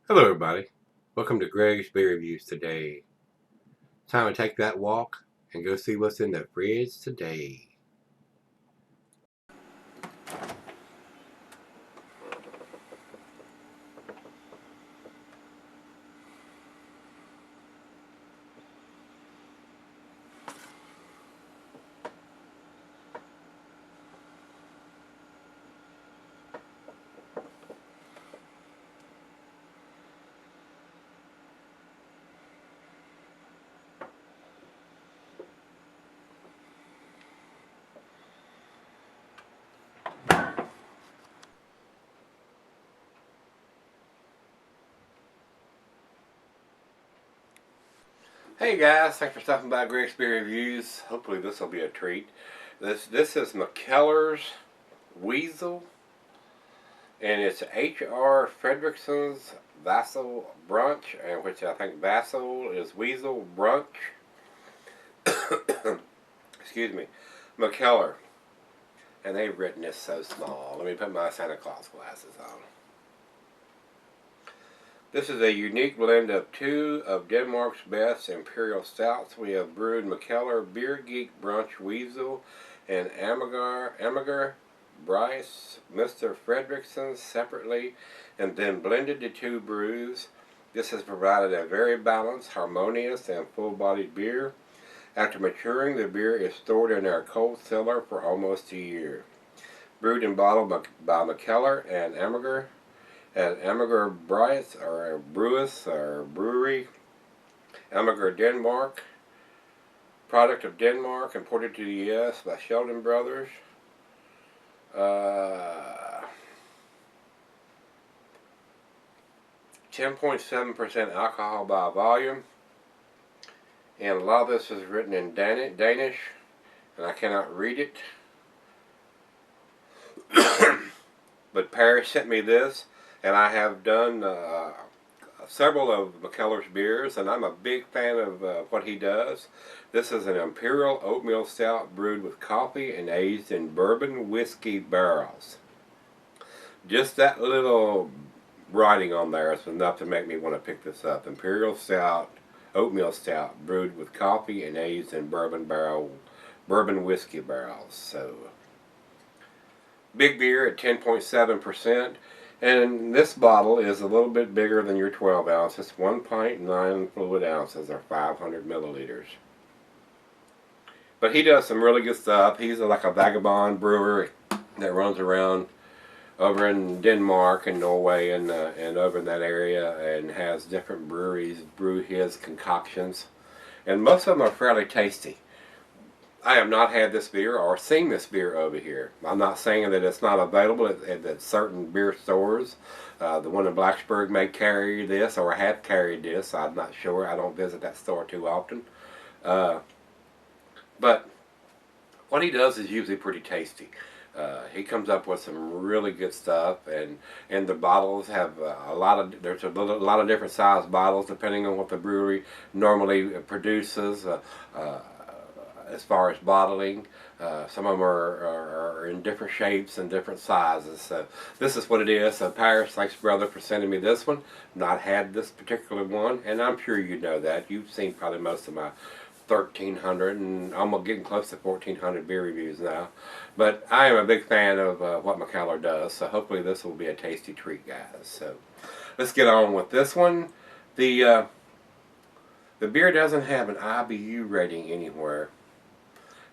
Hello everybody, welcome to Gregsbeerreviews today. Time to take that walk and go see what's in the fridge today. Hey guys, thanks for stopping by Gregsbeerreviews. Hopefully this will be a treat. This is Mikkeller's Weasel, and it's H.R. Frederiksens Væsel Brunch, and which I think Væsel is Weasel Brunch. Excuse me, Mikkeller. And they've written this so small. Let me put my Santa Claus glasses on. This is a unique blend of two of Denmark's best imperial stouts. We have brewed Mikkeller Beer Geek Brunch Weasel and Amager Bryce Mr. Frederiksens separately, and then blended the two brews. This has provided a very balanced, harmonious, and full-bodied beer. After maturing, the beer is stored in our cold cellar for almost a year. Brewed and bottled by Mikkeller and Amager at Amager Bryce or Brewis or Brewery, Amager, Denmark. Product of Denmark, imported to the U.S. by Sheldon Brothers. 10.7% alcohol by volume. And a lot of this is written in Danish, and I cannot read it. But Paris sent me this, and I have done several of Mikkeller's beers, and I'm a big fan of what he does. This is an imperial oatmeal stout brewed with coffee and aged in bourbon whiskey barrels. Just that little writing on there is enough to make me want to pick this up. Imperial stout, oatmeal stout brewed with coffee and aged in bourbon whiskey barrels. So big beer at 10.7%. And this bottle is a little bit bigger than your 12 ounce. It's 1.9 fluid ounces, or 500 milliliters. But he does some really good stuff. He's like a vagabond brewer that runs around over in Denmark and Norway and over in that area, and has different breweries brew his concoctions. And most of them are fairly tasty. I have not had this beer or seen this beer over here. I'm not saying that it's not available at certain beer stores. The one in Blacksburg may carry this or have carried this. I'm not sure. I don't visit that store too often. But what he does is usually pretty tasty. He comes up with some really good stuff, and the bottles have there's a lot of different size bottles depending on what the brewery normally produces. As far as bottling, some of them are in different shapes and different sizes. So this is what it is. So Paris, thanks brother for sending me this one. Not had this particular one, and I'm sure you know that. You've seen probably most of my 1,300 and almost getting close to 1,400 beer reviews now. But I am a big fan of what Mikkeller does, so hopefully this will be a tasty treat, guys. So let's get on with this one. The beer doesn't have an IBU rating anywhere.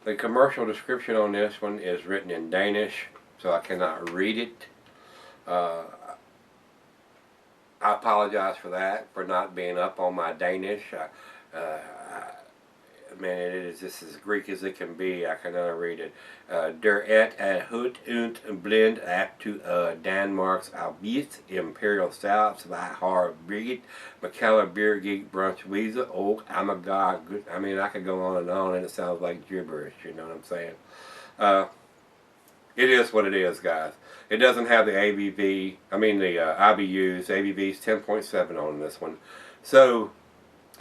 The commercial description on this one is written in Danish, so I cannot read it. I apologize for that, for not being up on my Danish. Man, it is as Greek as it can be. I cannot read it. Der hut und blind up to Danmarks ApS Imperial Stouts by Har Brigit Mikkeller Beer Geek Brunch Weasel og Amager. I mean, I could go on, and it sounds like gibberish. You know what I'm saying? It is what it is, guys. It doesn't have the ABV. I mean the IBUs. ABV's 10.7 on this one. So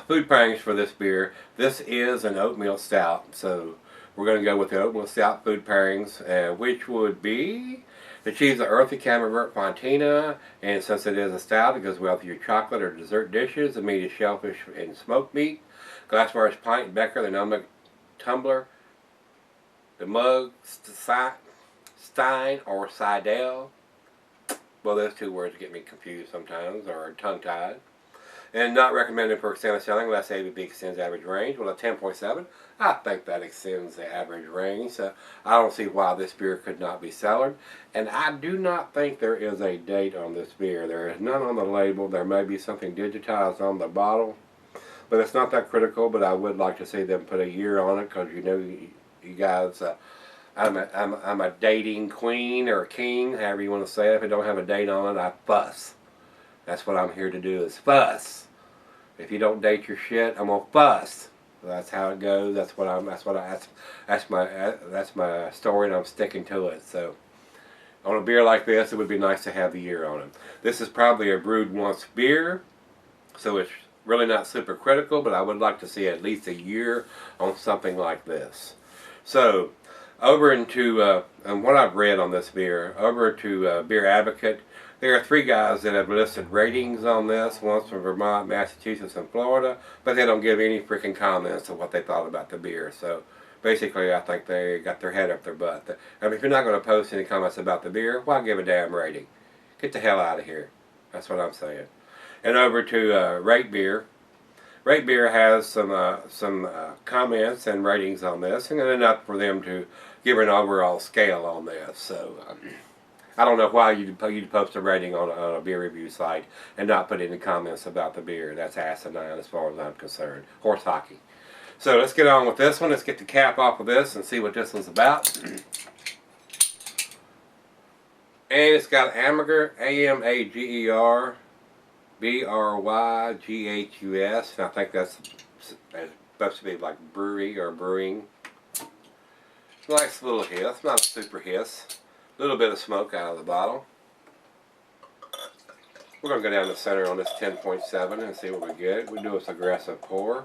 food pairings for this beer. This is an oatmeal stout, so we're going to go with the oatmeal stout food pairings, which would be Achieves the earthy camembert patina, and since it is a stout, it goes well with your chocolate or dessert dishes. The meat is shellfish and smoked meat. Glassware is pint, becker, the number tumbler, the mug, stein, or sidel. Well, those two words get me confused sometimes, or tongue-tied. And not recommended for extended selling unless ABV extends average range. Well, at 10.7, I think that extends the average range. So I don't see why this beer could not be cellared. And I do not think there is a date on this beer. There is none on the label. There may be something digitized on the bottle. But it's not that critical, but I would like to see them put a year on it because you know, you guys, I'm a dating queen or king, however you want to say it. If it don't have a date on it, I fuss. That's what I'm here to do, is fuss. If you don't date your shit, I'm gonna fuss. That's how it goes. That's my story, and I'm sticking to it. So, on a beer like this, it would be nice to have the year on it. This is probably a brewed once beer, so it's really not super critical. But I would like to see at least a year on something like this. So, over into and what I've read on this beer, over to Beer Advocate. There are 3 guys that have listed ratings on this, one's from Vermont, Massachusetts, and Florida, but they don't give any freaking comments of what they thought about the beer. So basically, I think they got their head up their butt. I mean, if you're not going to post any comments about the beer, why give a damn rating? Get the hell out of here. That's what I'm saying. And over to Rate Beer. Rate Beer has some comments and ratings on this, and enough for them to give an overall scale on this. So I don't know why you'd post a rating on a beer review site and not put any comments about the beer. That's asinine as far as I'm concerned. Horse hockey. So let's get on with this one. Let's get the cap off of this and see what this one's about. And it's got Amager, Amager, Bryghus, and I think that's supposed to be like brewery or brewing. Nice little hiss, not a super hiss. A little bit of smoke out of the bottle. We're going to go down the center on this 10.7 and see what we get. We do this aggressive pour.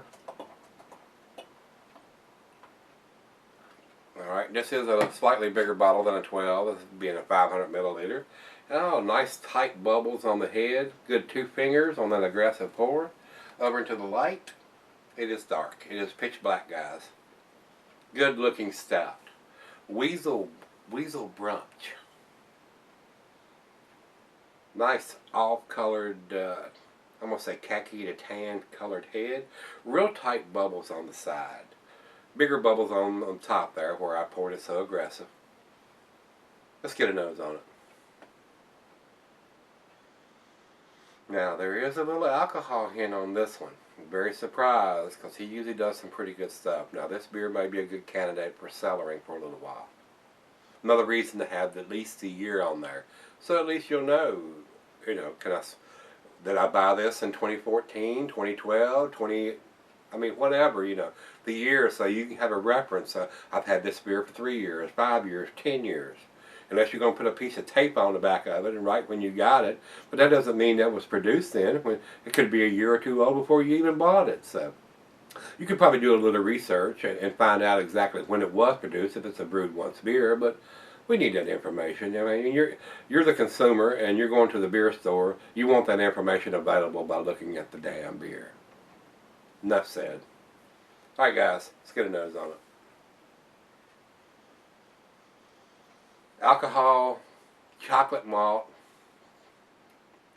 Alright, this is a slightly bigger bottle than a 12, this being a 500 milliliter. Oh, nice tight bubbles on the head. Good 2 fingers on that aggressive pour. Over into the light. It is dark. It is pitch black, guys. Good looking stout. Wäsel Brunch. Nice off-colored, I'm going to say khaki to tan colored head. Real tight bubbles on the side. Bigger bubbles on top there where I poured it so aggressive. Let's get a nose on it. Now there is a little alcohol hint on this one. I'm very surprised because he usually does some pretty good stuff. Now this beer may be a good candidate for cellaring for a little while. Another reason to have at least a year on there. So at least you'll know, you know, did I buy this in 2014, 2012, I mean, whatever, you know, the year, so you can have a reference. I've had this beer for 3 years, 5 years, 10 years. Unless you're going to put a piece of tape on the back of it and write when you got it. But that doesn't mean that was produced then. It could be a year or 2 old before you even bought it. So you could probably do a little research and find out exactly when it was produced if it's a brewed once beer. But we need that information. I mean, you're the consumer and you're going to the beer store. You want that information available by looking at the damn beer. Enough said. Alright guys, let's get a nose on it. Alcohol, chocolate malt,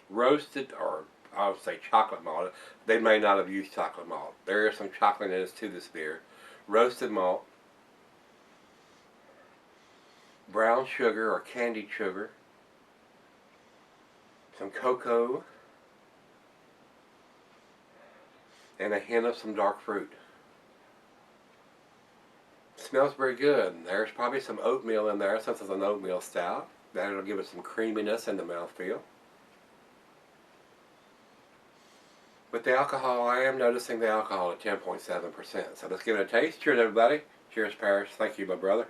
roasted, or I would say chocolate malt. They may not have used chocolate malt. There is some chocolatiness to this beer. Roasted malt, brown sugar or candied sugar, some cocoa, and a hint of some dark fruit. Smells very good. There's probably some oatmeal in there since it's an oatmeal stout. That'll give it some creaminess in the mouthfeel. With the alcohol, I am noticing the alcohol at 10.7%. So let's give it a taste. Cheers, everybody. Cheers, Paris. Thank you, my brother.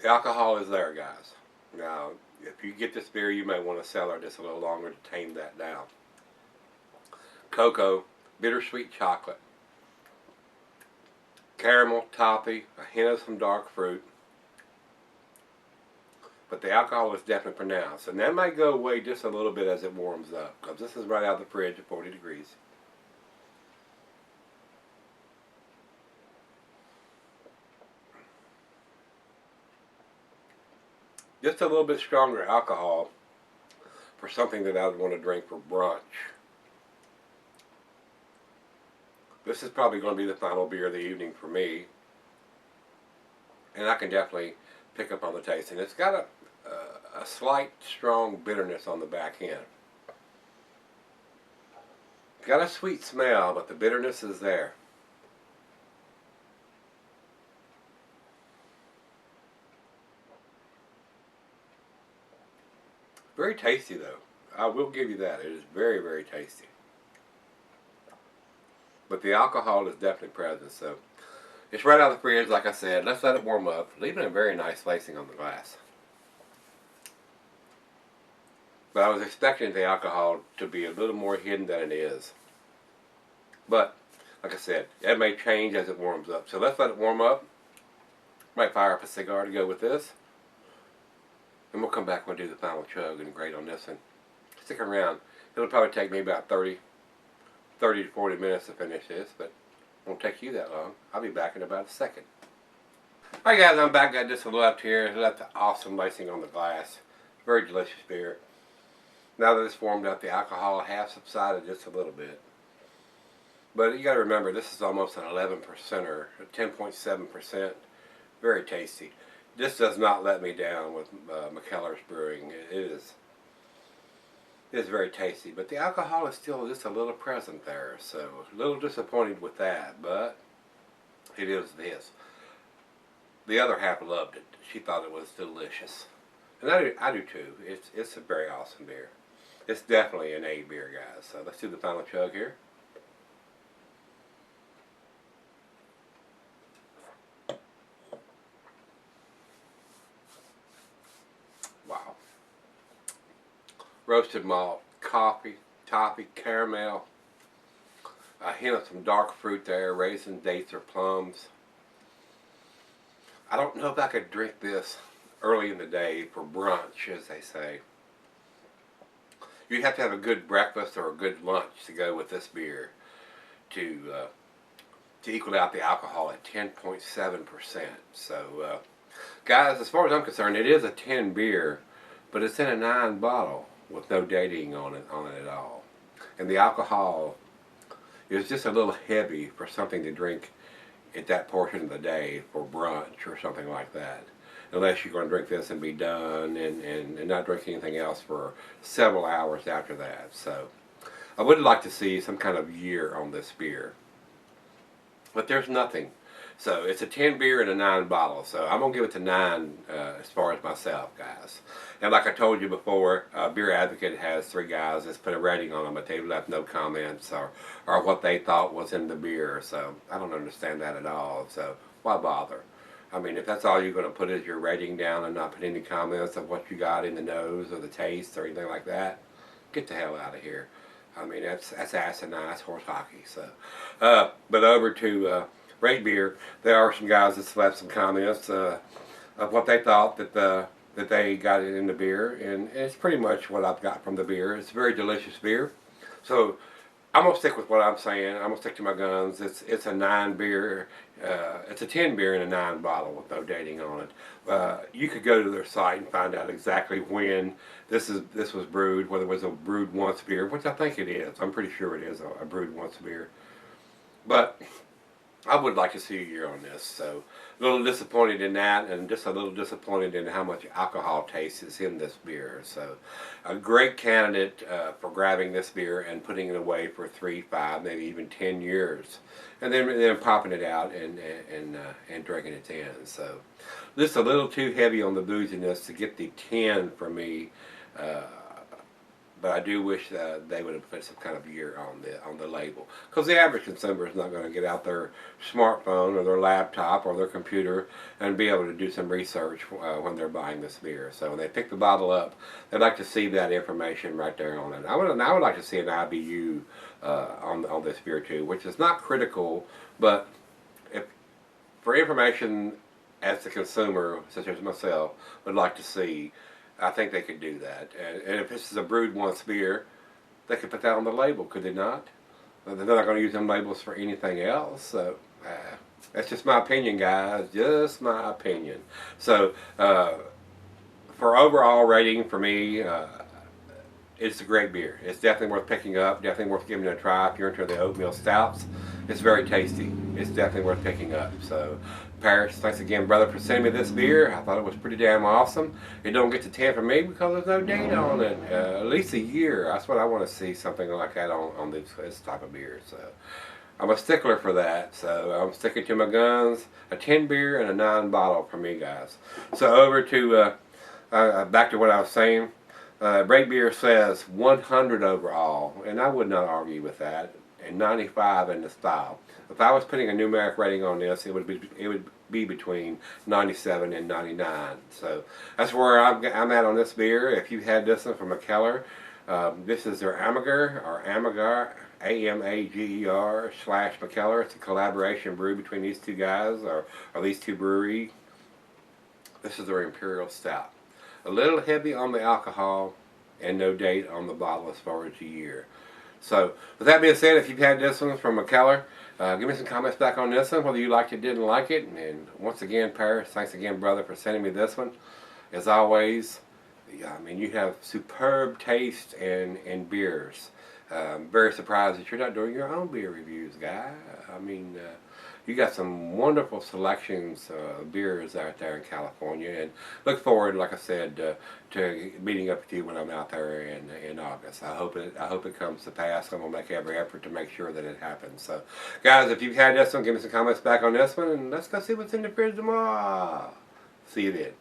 The alcohol is there, guys. Now, If you get this beer, you may want to cellar just a little longer to tame that down. Cocoa, bittersweet chocolate, caramel, toffee, a hint of some dark fruit. But the alcohol is definitely pronounced. And that might go away just a little bit as it warms up, because this is right out of the fridge at 40 degrees. Just a little bit stronger alcohol for something that I would want to drink for brunch. This is probably going to be the final beer of the evening for me. And I can definitely pick up on the taste. And it's got a slight, strong bitterness on the back end. It's got a sweet smell, but the bitterness is there. Very tasty though. I will give you that. It is very, very tasty. But the alcohol is definitely present, so it's right out of the fridge, like I said. Let's let it warm up, leaving a very nice lacing on the glass. But I was expecting the alcohol to be a little more hidden than it is. But, like I said, it may change as it warms up. So let's let it warm up. Might fire up a cigar to go with this. And we'll come back and we'll do the final chug and grate on this one. Stick around. It'll probably take me about 30 to 40 minutes to finish this, but it won't take you that long. I'll be back in about a second. Alright guys, I'm back. Got just left here. Left the awesome lacing on the glass. Very delicious beer. Now that it's warmed up, the alcohol has subsided just a little bit. But you got to remember, this is almost an 11% or 10.7%. Very tasty. This does not let me down with Mikkeller's Brewing. It is very tasty, but the alcohol is still just a little present there, so a little disappointed with that, but it is this. The other half loved it. She thought it was delicious. And I do too. It's a very awesome beer. It's definitely an A beer, guys. So let's do the final chug here. Wow. Roasted malt, coffee, toffee, caramel, a hint of some dark fruit there, raisins, dates, or plums. I don't know if I could drink this early in the day for brunch, as they say. You'd have to have a good breakfast or a good lunch to go with this beer to equal out the alcohol at 10.7%. So, guys, as far as I'm concerned, it is a 10 beer, but it's in a 9 bottle with no dating on it at all. And the alcohol is just a little heavy for something to drink at that portion of the day for brunch or something like that. Unless you're going to drink this and be done and not drink anything else for several hours after that. So I would like to see some kind of year on this beer. But there's nothing. So it's a 10 beer and a 9 bottle. So I'm going to give it to 9 as far as myself, guys. And like I told you before, Beer Advocate has 3 guys that's put a rating on them, but they've left no comments or what they thought was in the beer. So I don't understand that at all. So why bother? I mean, if that's all you're going to put is your rating down and not put any comments of what you got in the nose or the taste or anything like that, get the hell out of here. I mean, that's asinine, that's horse hockey. So, but over to Rate Beer, there are some guys that left some comments of what they thought that they got in the beer, and it's pretty much what I've got from the beer. It's a very delicious beer. So I'm gonna stick with what I'm saying. I'm gonna stick to my guns. It's a 9 beer. It's a 10 beer in a 9 bottle with no dating on it. You could go to their site and find out exactly when this was brewed, whether it was a brewed once beer, which I think it is. I'm pretty sure it is a brewed once beer. But I would like to see a year on this, so a little disappointed in that, and just a little disappointed in how much alcohol taste is in this beer. So a great candidate for grabbing this beer and putting it away for 3, 5, maybe even 10 years, and then popping it out and drinking it in. So this is a little too heavy on the booziness to get the 10 for me. But I do wish they would have put some kind of year on the label, because the average consumer is not going to get out their smartphone or their laptop or their computer and be able to do some research when they're buying this beer. So when they pick the bottle up, they'd like to see that information right there on it. I would like to see an IBU on this beer too, which is not critical, but if for information as the consumer, such as myself, would like to see, I think they could do that. And if this is a brewed once beer, they could put that on the label, could they not? They're not going to use them labels for anything else. So that's just my opinion, guys. Just my opinion. So for overall rating for me, it's a great beer. It's definitely worth picking up, definitely worth giving it a try if you're into the oatmeal stouts. It's very tasty. It's definitely worth picking up. So, Paris, thanks again, brother, for sending me this beer. I thought it was pretty damn awesome. It don't get to 10 for me because there's no date on it. At least a year. That's what I want to see, something like that on this type of beer. So, I'm a stickler for that. So, I'm sticking to my guns. A 10 beer and a 9 bottle for me, guys. So, over to, back to what I was saying. Great Beer says 100 overall, and I would not argue with that, and 95 in the style. If I was putting a numeric rating on this, it would be between 97 and 99. So that's where I'm at on this beer. If you had this one from Mikkeller, this is their Amager, or Amager, AMAGER / Mikkeller. It's a collaboration brew between these two guys, or these two breweries. This is their Imperial Stout. A little heavy on the alcohol, and no date on the bottle as far as the year. So, with that being said, if you've had this one from Mikkeller, give me some comments back on this one, whether you liked it, didn't like it. And once again, Paris, thanks again, brother, for sending me this one. As always, I mean, you have superb taste in beers. Very surprised that you're not doing your own beer reviews, guy. I mean, you got some wonderful selections of beers out there in California, and look forward, like I said, to meeting up with you when I'm out there in August. I hope it comes to pass. I'm gonna make every effort to make sure that it happens. So, guys, if you've had this one, give me some comments back on this one, and let's go see what's in the fridge tomorrow. See you then.